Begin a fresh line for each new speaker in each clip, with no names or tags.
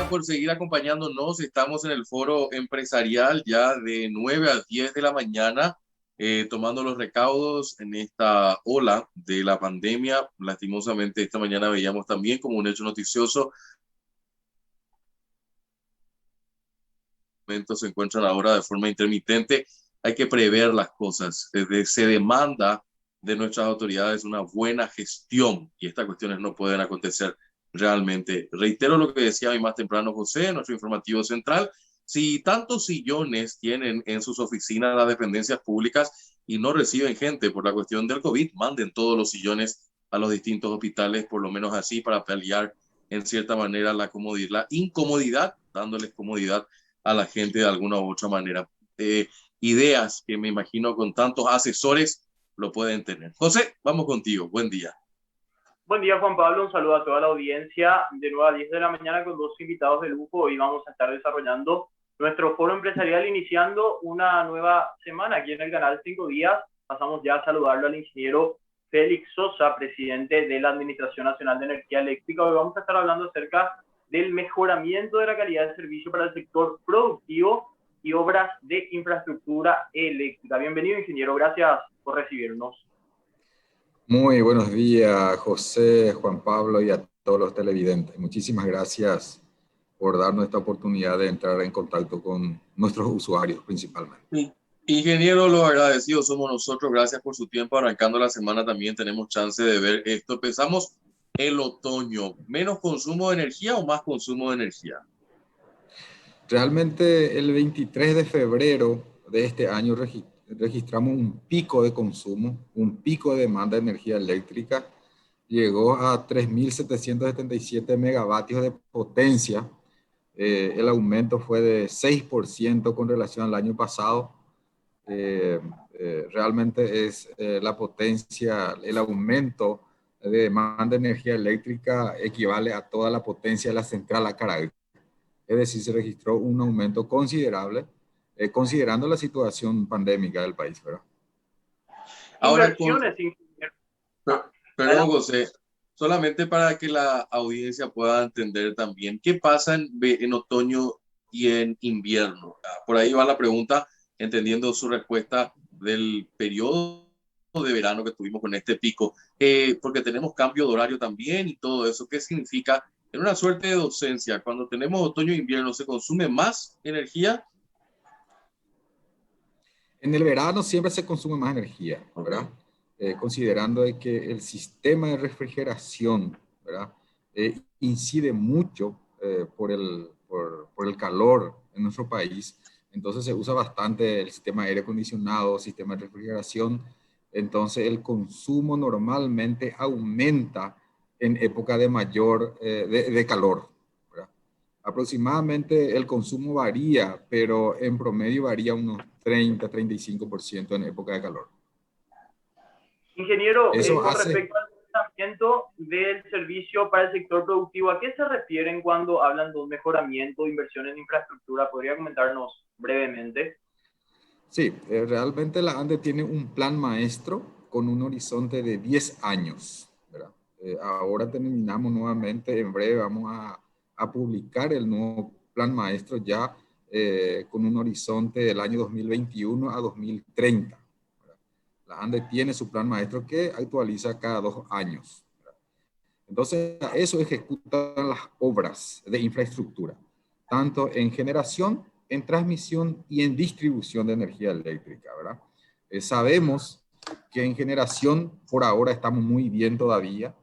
por seguir acompañándonos. Estamos en el foro empresarial ya de 9 a 10 de la mañana, tomando los recaudos en esta ola de la pandemia. Lastimosamente, esta mañana veíamos también como un hecho noticioso. Se encuentran ahora de forma intermitente. Hay que prever las cosas. Se demanda de nuestras autoridades una buena gestión y estas cuestiones no pueden acontecer realmente. Reitero lo que decía hoy más temprano José, nuestro informativo central. Si tantos sillones tienen en sus oficinas las dependencias públicas y no reciben gente por la cuestión del COVID, manden todos los sillones a los distintos hospitales, por lo menos así, para paliar en cierta manera la incomodidad, dándoles comodidad a la gente de alguna u otra manera. Ideas que me imagino con tantos asesores lo pueden tener. José, vamos contigo. Buen día.
Buen día, Juan Pablo. Un saludo a toda la audiencia. De 9 a 10 de la mañana con dos invitados de lujo. Hoy vamos a estar desarrollando nuestro foro empresarial, iniciando una nueva semana aquí en el canal 5 días. Pasamos ya a saludarlo al ingeniero Félix Sosa, presidente de la Administración Nacional de Energía Eléctrica. Hoy vamos a estar hablando acerca del mejoramiento de la calidad de servicio para el sector productivo y obras de infraestructura eléctrica. Bienvenido, ingeniero. Gracias por recibirnos.
Muy buenos días, José, Juan Pablo y a todos los televidentes. Muchísimas gracias por darnos esta oportunidad de entrar en contacto con nuestros usuarios principalmente.
Sí. Ingeniero, lo agradecido somos nosotros. Gracias por su tiempo. Arrancando la semana también tenemos chance de ver esto. Empezamos el otoño. ¿Menos consumo de energía o más consumo de energía?
Realmente el 23 de febrero de este año registramos un pico de consumo, un pico de demanda de energía eléctrica. Llegó a 3.777 megavatios de potencia. El aumento fue de 6% con relación al año pasado. Realmente es la potencia, el aumento de demanda de energía eléctrica equivale a toda la potencia de la central Acaragüe. Es decir, se registró un aumento considerable, considerando la situación pandémica del país, ¿verdad?
Ahora, perdón, José, solamente para que la audiencia pueda entender también, ¿qué pasa en otoño y en invierno? Por ahí va la pregunta, entendiendo su respuesta del periodo de verano que tuvimos con este pico, porque tenemos cambio de horario también y todo eso. ¿Qué significa? En una suerte de docencia, cuando tenemos otoño e invierno, ¿se consume más energía?
En el verano siempre se consume más energía, ¿verdad? Considerando de que el sistema de refrigeración, ¿verdad? Incide mucho por el calor en nuestro país. Entonces se usa bastante el sistema de aire acondicionado, sistema de refrigeración. Entonces el consumo normalmente aumenta en época de de calor, ¿verdad? Aproximadamente el consumo varía, pero en promedio varía unos 30-35% en época de calor.
Ingeniero,
Eso
con
hace...
respecto al mejoramiento del servicio para el sector productivo, ¿a qué se refieren cuando hablan de un mejoramiento de inversión en infraestructura? ¿Podría comentarnos brevemente?
Sí, realmente la ANDE tiene un plan maestro con un horizonte de 10 años, ¿verdad? Ahora terminamos nuevamente, en breve vamos a publicar el nuevo plan maestro ya con un horizonte del año 2021 a 2030. ¿Verdad? La ANDE tiene su plan maestro que actualiza cada 2 años. ¿Verdad? Entonces, a eso ejecutan las obras de infraestructura, tanto en generación, en transmisión y en distribución de energía eléctrica, ¿verdad? Sabemos que en generación, por ahora, estamos muy bien todavía,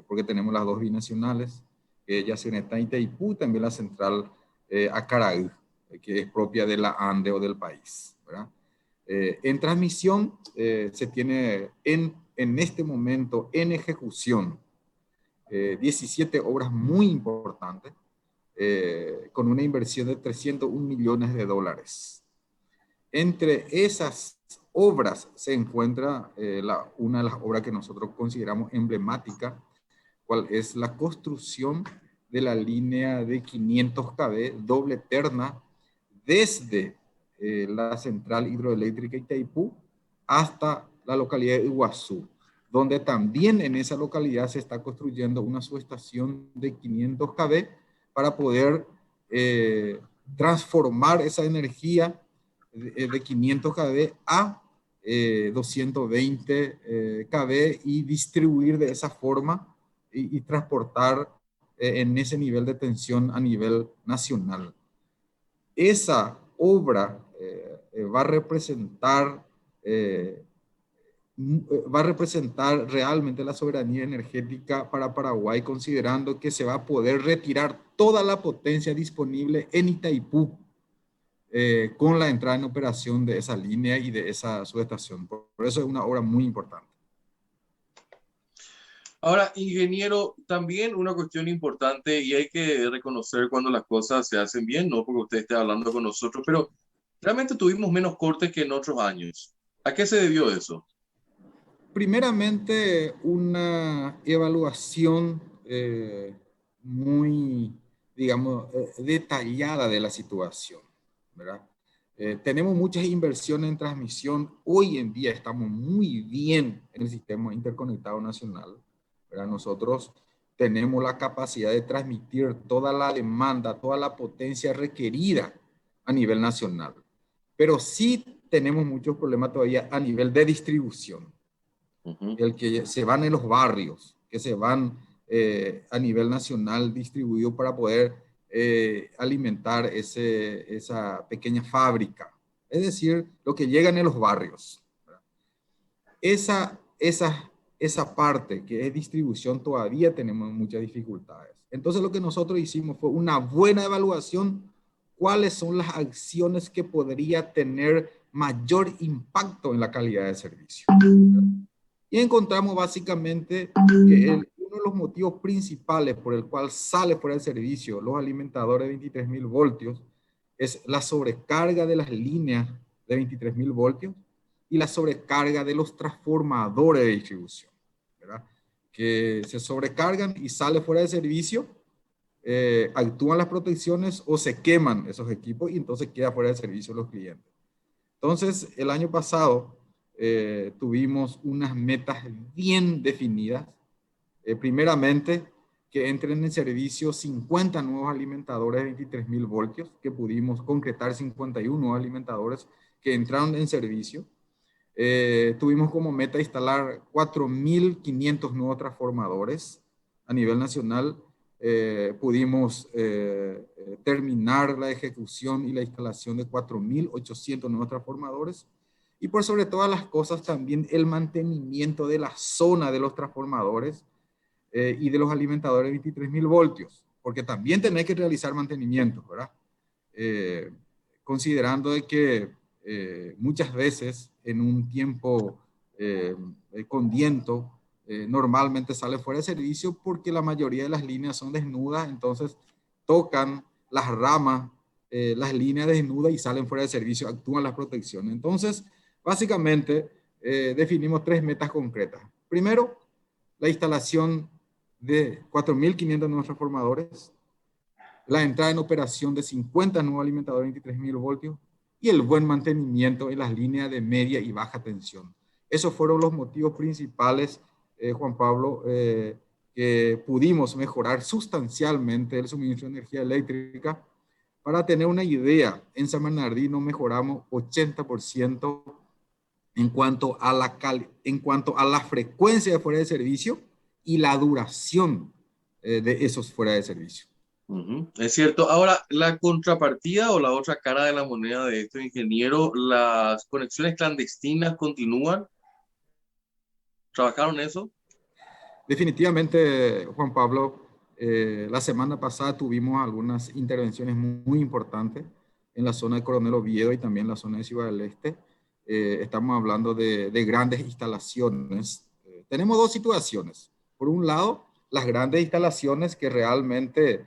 porque tenemos las dos binacionales, Yacyretá y Itaipú, también la central Acaragüe, que es propia de la ANDE o del país, ¿verdad? En transmisión, se tiene en este momento en ejecución 17 obras muy importantes, con una inversión de 301 millones de dólares. Entre esas obras se encuentra una de las obras que nosotros consideramos emblemática, cual es la construcción de la línea de 500 kV doble terna desde la central hidroeléctrica Itaipú hasta la localidad de Iguazú, donde también en esa localidad se está construyendo una subestación de 500 kV para poder transformar esa energía de 500 kV a 220 kV y distribuir de esa forma y transportar en ese nivel de tensión a nivel nacional. Esa obra va a representar realmente la soberanía energética para Paraguay, considerando que se va a poder retirar toda la potencia disponible en Itaipú con la entrada en operación de esa línea y de esa subestación. Por eso es una obra muy importante.
Ahora, ingeniero, también una cuestión importante, y hay que reconocer cuando las cosas se hacen bien, no porque usted esté hablando con nosotros, pero realmente tuvimos menos cortes que en otros años. ¿A qué se debió eso?
Primeramente, una evaluación muy, digamos, detallada de la situación, ¿verdad? Tenemos muchas inversiones en transmisión. Hoy en día estamos muy bien en el sistema interconectado nacional, ¿verdad? Nosotros tenemos la capacidad de transmitir toda la demanda, toda la potencia requerida a nivel nacional, pero sí tenemos muchos problemas todavía a nivel de distribución. El que se van en los barrios, que se van a nivel nacional distribuido para poder alimentar esa pequeña fábrica. Es decir, lo que llegan en los barrios. Esa parte que es distribución todavía tenemos muchas dificultades. Entonces lo que nosotros hicimos fue una buena evaluación. ¿Cuáles son las acciones que podría tener mayor impacto en la calidad de servicio? Y encontramos básicamente que uno de los motivos principales por el cual sale fuera de servicio los alimentadores de 23.000 voltios es la sobrecarga de las líneas de 23.000 voltios y la sobrecarga de los transformadores de distribución, ¿verdad? Que se sobrecargan y sale fuera de servicio, actúan las protecciones o se queman esos equipos y entonces queda fuera de servicio los clientes. Entonces, el año pasado tuvimos unas metas bien definidas. Primeramente, que entren en servicio 50 nuevos alimentadores de 23.000 voltios, que pudimos concretar 51 nuevos alimentadores que entraron en servicio. Tuvimos como meta instalar 4.500 nuevos transformadores a nivel nacional. Pudimos terminar la ejecución y la instalación de 4.800 nuevos transformadores. Y por sobre todas las cosas también el mantenimiento de la zona de los transformadores y de los alimentadores de 23.000 voltios, porque también tenés que realizar mantenimiento, ¿verdad? Considerando de que muchas veces en un tiempo con viento normalmente sale fuera de servicio porque la mayoría de las líneas son desnudas, entonces tocan las ramas, las líneas desnudas y salen fuera de servicio, actúan las protecciones. Entonces, básicamente definimos 3 metas concretas. Primero, la instalación de 4.500 nuevos transformadores, la entrada en operación de 50 nuevos alimentadores de 23.000 voltios y el buen mantenimiento en las líneas de media y baja tensión. Esos fueron los motivos principales, Juan Pablo, que pudimos mejorar sustancialmente el suministro de energía eléctrica. Para tener una idea, en San Bernardino mejoramos 80% en cuanto a la frecuencia de fuera de servicio y la duración de esos fuera de servicio.
Es cierto. Ahora, la contrapartida o la otra cara de la moneda de esto, ingeniero, ¿las conexiones clandestinas continúan? ¿Trabajaron eso?
Definitivamente, Juan Pablo, la semana pasada tuvimos algunas intervenciones muy importantes en la zona de Coronel Oviedo y también en la zona de Ciudad del Este. Estamos hablando de grandes instalaciones. Tenemos 2 situaciones. Por un lado, las grandes instalaciones que realmente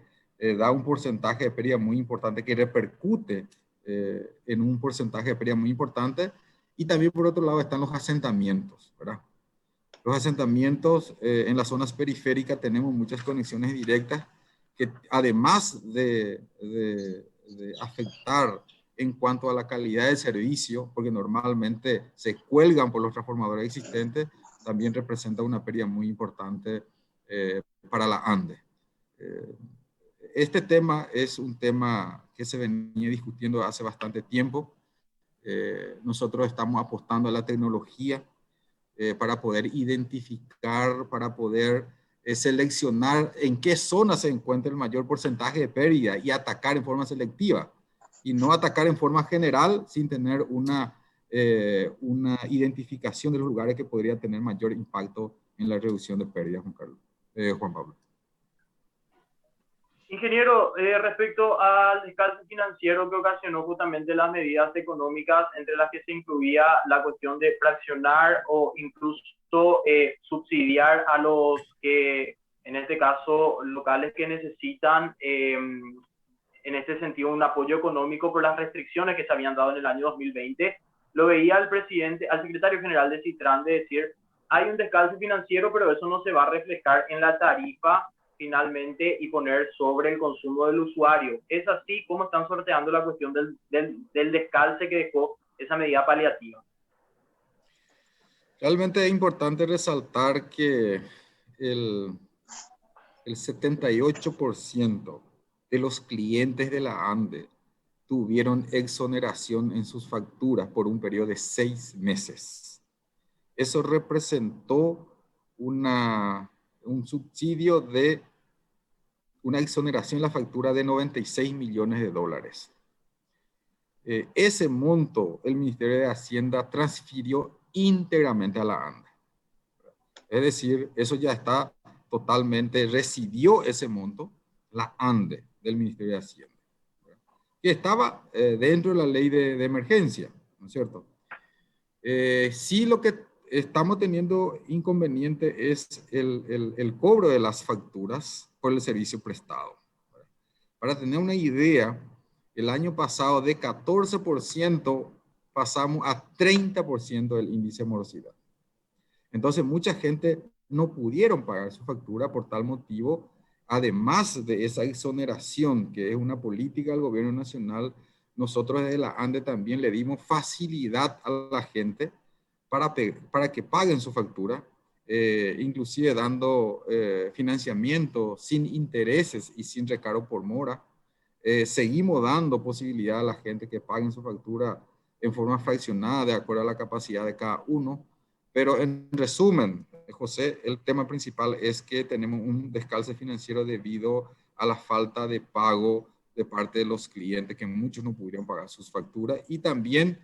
da un porcentaje de pérdida muy importante que repercute en un porcentaje de pérdida muy importante. Y también por otro lado están los asentamientos, ¿verdad? Los asentamientos en las zonas periféricas tenemos muchas conexiones directas que además de afectar en cuanto a la calidad del servicio, porque normalmente se cuelgan por los transformadores existentes, también representa una pérdida muy importante para la ANDE. este tema es un tema que se venía discutiendo hace bastante tiempo. Nosotros estamos apostando a la tecnología para poder identificar, para poder seleccionar en qué zona se encuentra el mayor porcentaje de pérdida y atacar en forma selectiva. Y no atacar en forma general sin tener una identificación de los lugares que podría tener mayor impacto en la reducción de pérdidas, Juan Pablo.
Ingeniero, respecto al descalce financiero que ocasionó justamente las medidas económicas, entre las que se incluía la cuestión de fraccionar o incluso subsidiar a los que, en este caso, locales que necesitan, en este sentido, un apoyo económico por las restricciones que se habían dado en el año 2020, lo veía al secretario general de Citran de decir, hay un descalce financiero, pero eso no se va a reflejar en la tarifa finalmente y poner sobre el consumo del usuario. ¿Es así? ¿Cómo están sorteando la cuestión del descalce que dejó esa medida paliativa?
Realmente es importante resaltar que el 78% de los clientes de la ANDE tuvieron exoneración en sus facturas por un periodo de 6 meses. Eso representó un subsidio de una exoneración en la factura de 96 millones de dólares. Ese monto el Ministerio de Hacienda transfirió íntegramente a la ANDE. Es decir, eso ya está totalmente, recibió ese monto la ANDE del Ministerio de Hacienda, que estaba dentro de la ley de emergencia, ¿no es cierto? Sí, lo que estamos teniendo inconveniente es el cobro de las facturas por el servicio prestado. Para tener una idea, el año pasado de 14% pasamos a 30% del índice de morosidad. Entonces, mucha gente no pudieron pagar su factura por tal motivo. Además de esa exoneración, que es una política del gobierno nacional, nosotros desde la ANDE también le dimos facilidad a la gente para que paguen su factura, inclusive dando financiamiento sin intereses y sin recargo por mora. Seguimos dando posibilidad a la gente que paguen su factura en forma fraccionada de acuerdo a la capacidad de cada uno. Pero en resumen, José, el tema principal es que tenemos un descalce financiero debido a la falta de pago de parte de los clientes, que muchos no pudieron pagar sus facturas, y también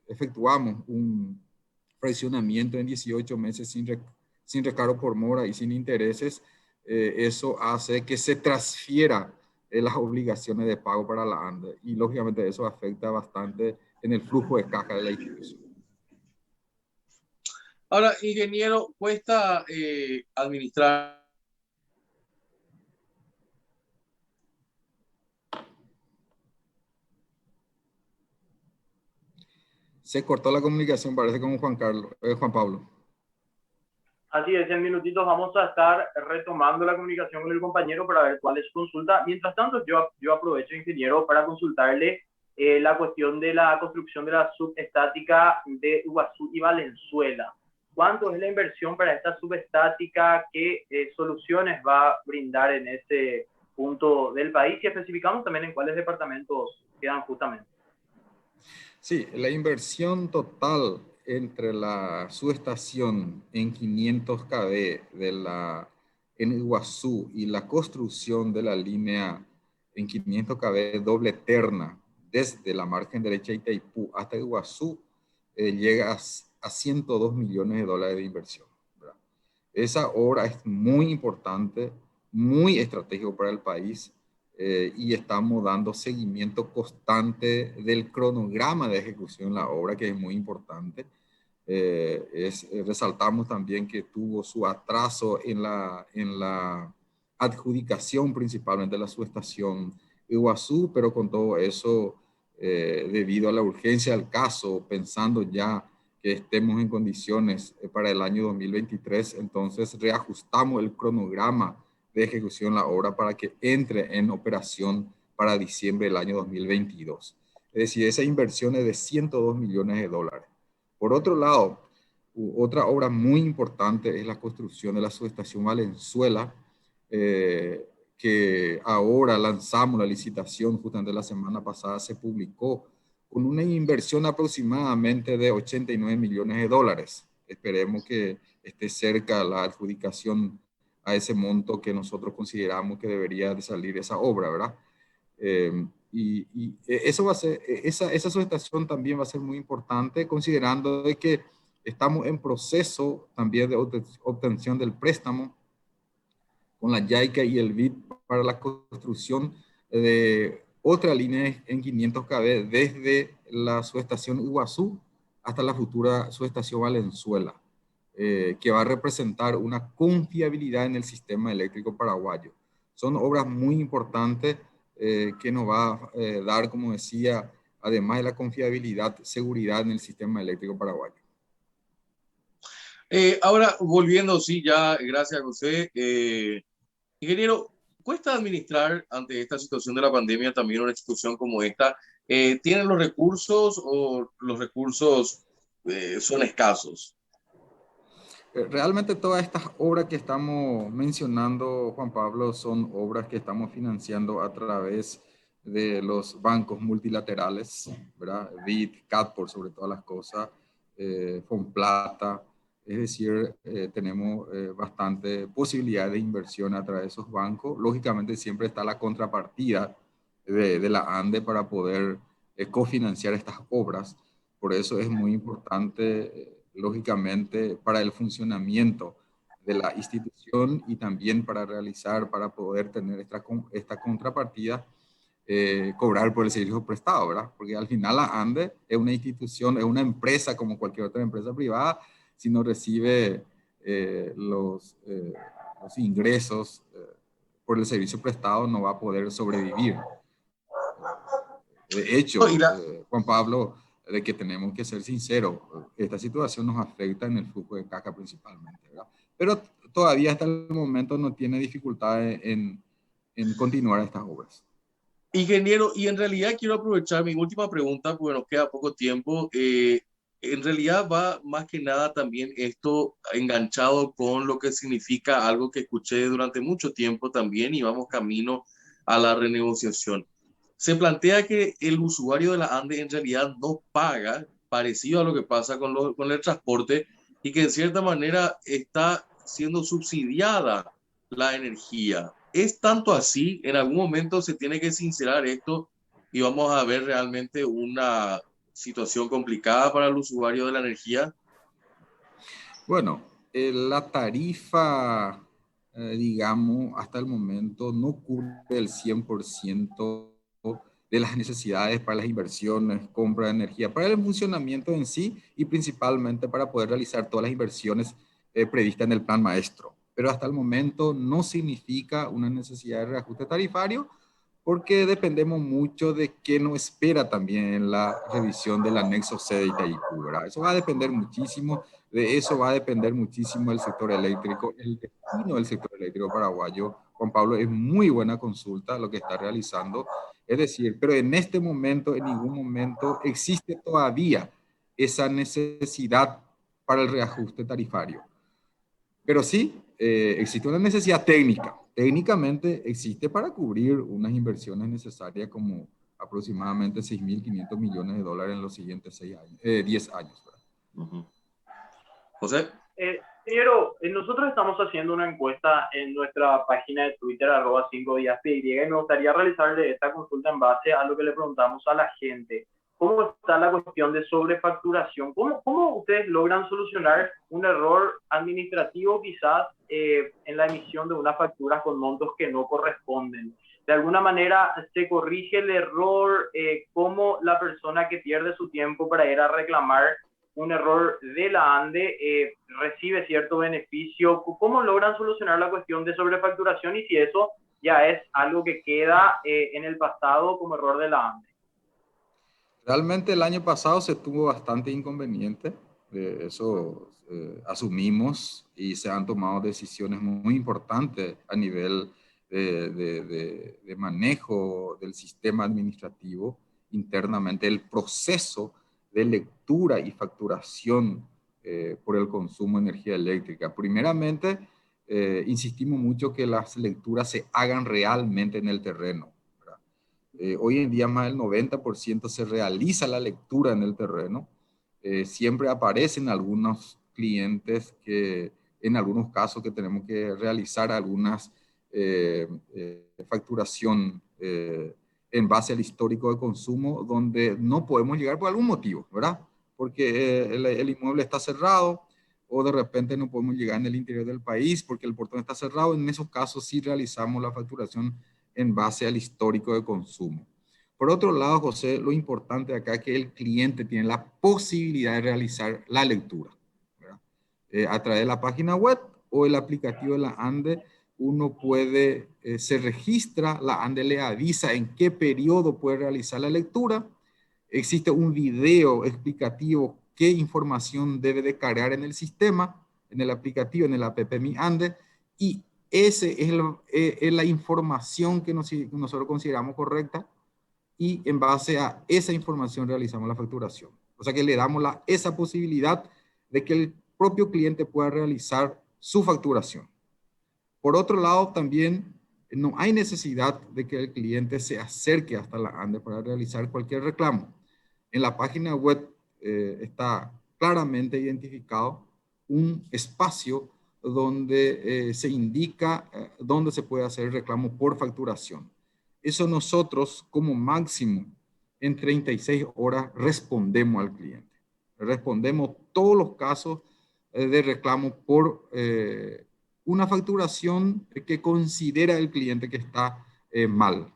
efectuamos un fraccionamiento en 18 meses sin recargo por mora y sin intereses. Eso hace que se transfiera las obligaciones de pago para la ANDE, y lógicamente eso afecta bastante en el flujo de caja de la institución.
Ahora, ingeniero, cuesta administrar.
Se cortó la comunicación, parece, con Juan Pablo.
Así es, en minutitos vamos a estar retomando la comunicación con el compañero para ver cuál es su consulta. Mientras tanto, yo aprovecho, ingeniero, para consultarle la cuestión de la construcción de la subestática de Iguazú y Valenzuela. ¿Cuánto es la inversión para esta subestática? ¿Qué soluciones va a brindar en este punto del país? Y especificamos también en cuáles departamentos quedan justamente.
Sí, la inversión total entre la subestación en 500 kV en Iguazú y la construcción de la línea en 500 kV doble terna desde la margen derecha de Itaipú hasta Iguazú llega a 102 millones de dólares de inversión, ¿verdad? Esa obra es muy importante, muy estratégico para el país. Y estamos dando seguimiento constante del cronograma de ejecución de la obra, que es muy importante. Resaltamos también que tuvo su atraso en la adjudicación principalmente de la subestación Iguazú, pero con todo eso, debido a la urgencia del caso, pensando ya que estemos en condiciones para el año 2023, entonces reajustamos el cronograma de ejecución la obra para que entre en operación para diciembre del año 2022. Es decir, esa inversión es de 102 millones de dólares. Por otro lado, otra obra muy importante es la construcción de la subestación Valenzuela, que ahora lanzamos la licitación, justamente la semana pasada se publicó, con una inversión aproximadamente de 89 millones de dólares. Esperemos que esté cerca la adjudicación a ese monto que nosotros consideramos que debería de salir esa obra, ¿verdad? Eso va a ser, esa subestación también va a ser muy importante, considerando de que estamos en proceso también de obtención del préstamo con la JICA y el BID para la construcción de otra línea en 500 kV desde la subestación Iguazú hasta la futura subestación Valenzuela, que va a representar una confiabilidad en el sistema eléctrico paraguayo. Son obras muy importantes que nos va a dar, como decía, además de la confiabilidad, seguridad en el sistema eléctrico paraguayo.
Ahora, volviendo, sí, ya, gracias, José. Ingeniero, ¿cuesta administrar ante esta situación de la pandemia también una institución como esta? ¿Tienen los recursos o los recursos son escasos?
Realmente todas estas obras que estamos mencionando, Juan Pablo, son obras que estamos financiando a través de los bancos multilaterales, ¿verdad? BID, CADPOR sobre todas las cosas, Fonplata. Es decir, tenemos bastante posibilidad de inversión a través de esos bancos. Lógicamente siempre está la contrapartida de la ANDE para poder cofinanciar estas obras. Por eso es muy importante, lógicamente, para el funcionamiento de la institución y también para realizar, para poder tener esta contrapartida, cobrar por el servicio prestado, ¿verdad? Porque al final la ANDE es una institución, es una empresa como cualquier otra empresa privada. Si no recibe los ingresos por el servicio prestado, no va a poder sobrevivir. De
No,
hecho, Juan Pablo, de que tenemos que ser sinceros, esta situación nos afecta en el flujo de caja principalmente, ¿verdad? Pero todavía hasta el momento no tiene dificultades en continuar estas obras.
Ingeniero, y en realidad quiero aprovechar mi última pregunta, porque nos queda poco tiempo. En realidad va más que nada también esto enganchado con lo que significa algo que escuché durante mucho tiempo también y vamos camino a la renegociación. Se plantea que el usuario de la ANDE en realidad no paga, parecido a lo que pasa con el transporte, y que en cierta manera está siendo subsidiada la energía. ¿Es tanto así? En algún momento se tiene que sincerar esto y vamos a ver realmente una situación complicada para el usuario de la energía.
Bueno, la tarifa, digamos, hasta el momento no cubre el 100% de las necesidades para las inversiones, compra de energía, para el funcionamiento en sí y principalmente para poder realizar todas las inversiones previstas en el plan maestro. Pero hasta el momento no significa una necesidad de reajuste tarifario porque dependemos mucho de qué nos espera también en la revisión del anexo C de Itaipú, ¿verdad? Eso va a depender muchísimo, de eso va a depender muchísimo el sector eléctrico, el destino del sector eléctrico paraguayo. Juan Pablo, es muy buena consulta lo que está realizando. Es decir, pero en este momento, en ningún momento existe todavía esa necesidad para el reajuste tarifario. Pero sí, existe una necesidad técnica. Técnicamente existe para cubrir unas inversiones necesarias como aproximadamente 6.500 millones de dólares en los siguientes 10 años.
Uh-huh. José.
Ingeniero, nosotros estamos haciendo una encuesta en nuestra página de Twitter, @5díaspy, y me gustaría realizarle esta consulta en base a lo que le preguntamos a la gente. ¿Cómo está la cuestión de sobrefacturación? ¿Cómo ustedes logran solucionar un error administrativo quizás en la emisión de unas facturas con montos que no corresponden? De alguna manera se corrige el error, cómo la persona que pierde su tiempo para ir a reclamar un error de la ANDE recibe cierto beneficio. ¿Cómo logran solucionar la cuestión de sobrefacturación y si eso ya es algo que queda en el pasado como error de la ANDE?
Realmente el año pasado se tuvo bastante inconveniente, eso asumimos y se han tomado decisiones muy importantes a nivel de manejo del sistema administrativo internamente, el proceso de lectura y facturación por el consumo de energía eléctrica. Primeramente, insistimos mucho que las lecturas se hagan realmente en el terreno, ¿verdad? Hoy en día más del 90% se realiza la lectura en el terreno. Siempre aparecen algunos clientes que en algunos casos que tenemos que realizar algunas facturación en base al histórico de consumo donde no podemos llegar por algún motivo, ¿verdad? Porque el inmueble está cerrado o de repente no podemos llegar en el interior del país porque el portón está cerrado. En esos casos sí realizamos la facturación en base al histórico de consumo. Por otro lado, José, lo importante acá es que el cliente tiene la posibilidad de realizar la lectura, ¿verdad? A través de la página web o el aplicativo de la ANDE, uno puede, se registra, la ANDE le avisa en qué periodo puede realizar la lectura. Existe un video explicativo qué información debe de cargar en el sistema, en el aplicativo, en el app Mi Ande, y esa es la información que nosotros consideramos correcta, y en base a esa información realizamos la facturación. O sea que le damos esa posibilidad de que el propio cliente pueda realizar su facturación. Por otro lado, también no hay necesidad de que el cliente se acerque hasta la ANDE para realizar cualquier reclamo. En la página web está claramente identificado un espacio donde se indica dónde se puede hacer el reclamo por facturación. Eso nosotros como máximo en 36 horas respondemos al cliente. Respondemos todos los casos de reclamo por una facturación que considera el cliente que está mal.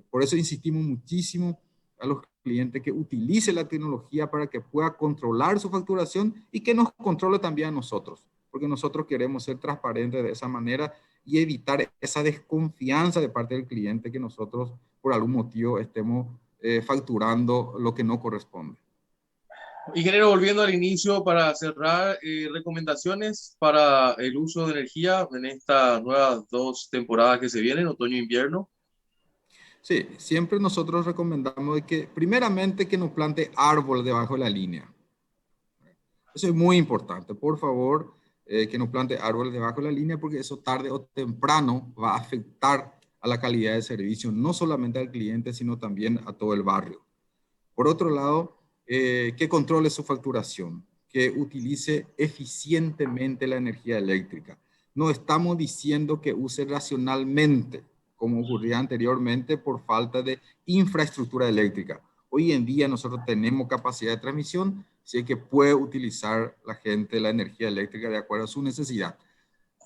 Por eso insistimos muchísimo a los clientes que utilicen la tecnología para que pueda controlar su facturación y que nos controle también a nosotros, porque nosotros queremos ser transparentes de esa manera y evitar esa desconfianza de parte del cliente que nosotros por algún motivo estemos facturando lo que no corresponde.
Ingeniero, volviendo al inicio para cerrar, recomendaciones para el uso de energía en estas nuevas 2 temporadas que se vienen, otoño e invierno.
Sí, siempre nosotros recomendamos de que primeramente que nos plante árbol debajo de la línea. Eso es muy importante. Por favor, que nos plante árboles debajo de la línea porque eso tarde o temprano va a afectar a la calidad de servicio, no solamente al cliente, sino también a todo el barrio. Por otro lado, que controle su facturación, que utilice eficientemente la energía eléctrica. No estamos diciendo que use racionalmente, como ocurría anteriormente por falta de infraestructura eléctrica. Hoy en día nosotros tenemos capacidad de transmisión, así que puede utilizar la gente la energía eléctrica de acuerdo a su necesidad,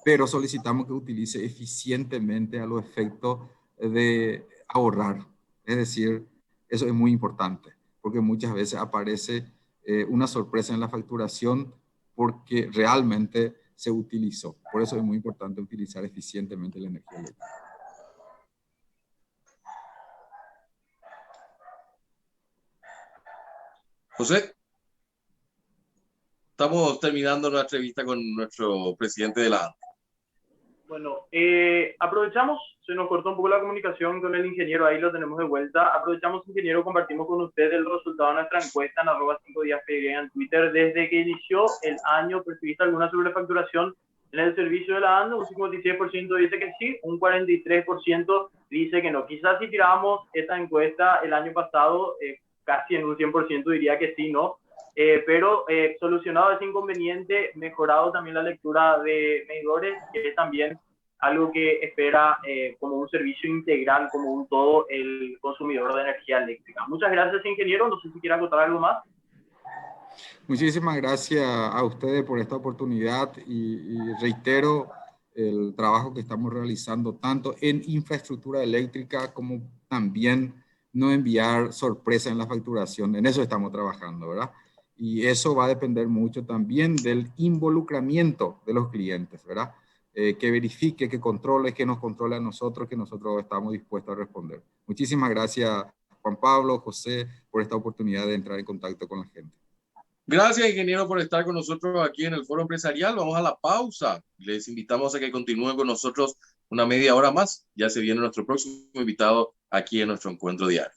pero solicitamos que utilice eficientemente a los efectos de ahorrar. Es decir, eso es muy importante, porque muchas veces aparece una sorpresa en la facturación porque realmente se utilizó. Por eso es muy importante utilizar eficientemente la energía eléctrica.
José, estamos terminando nuestra entrevista con nuestro presidente de la ANDE.
Bueno, aprovechamos, se nos cortó un poco la comunicación con el ingeniero, ahí lo tenemos de vuelta. Aprovechamos, ingeniero, compartimos con usted el resultado de nuestra encuesta en @5díasPY en Twitter. Desde que inició el año, ¿percibiste alguna sobrefacturación en el servicio de la ANDE? Un 56% dice que sí, un 43% dice que no. Quizás si tirábamos esta encuesta el año pasado, casi en un 100% diría que sí, ¿no? Pero solucionado ese inconveniente, mejorado también la lectura de medidores, que es también algo que espera como un servicio integral, como un todo, el consumidor de energía eléctrica. Muchas gracias, ingeniero. No sé si quiera contar algo más.
Muchísimas gracias a ustedes por esta oportunidad y reitero el trabajo que estamos realizando tanto en infraestructura eléctrica como también no enviar sorpresa en la facturación. En eso estamos trabajando, ¿verdad? Y eso va a depender mucho también del involucramiento de los clientes, ¿verdad? Que verifique, que controle, que nos controle a nosotros, que nosotros estamos dispuestos a responder. Muchísimas gracias, Juan Pablo, José, por esta oportunidad de entrar en contacto con la gente.
Gracias, ingeniero, por estar con nosotros aquí en el Foro Empresarial. Vamos a la pausa. Les invitamos a que continúen con nosotros una media hora más. Ya se viene nuestro próximo invitado aquí en nuestro encuentro diario.